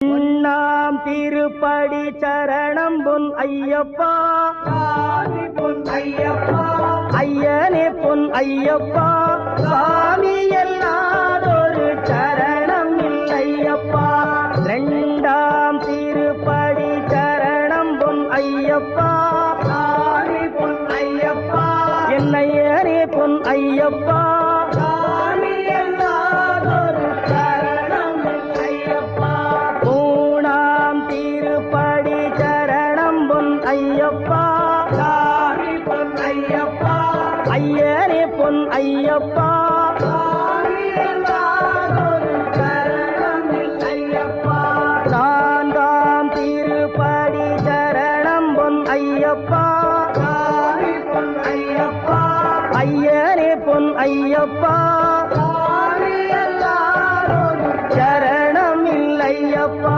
நாம் திருப்படி சரணம் பொன் ஐயப்பா, பொன் ஐயப்பா, ஐயனே பொன் ஐயப்பா, சாமி எல்லாதொரு சரணம் இல்லையப்பா. இரண்டாம் திருப்படி சரணம் பொன் ஐயப்பா, பொன் ஐயப்பா, என்னையனே பொன் ஐயப்பா, சாமி எல்லாதொரு சரணம் ஐயப்பா. மூணாம் திருப்படி சரணம் பொன் ஐயப்பா, பொன் ஐயப்பா, ஐயனே பொன் ஐயப்பா, சாமி எல்லாதொரு சரணம் ஐயப்பா. நான்காம் திருப்படி சரணம் பொன் ஐயப்பா, பொன் ஐயப்பா, ஐயனே பொன் ஐயப்பா,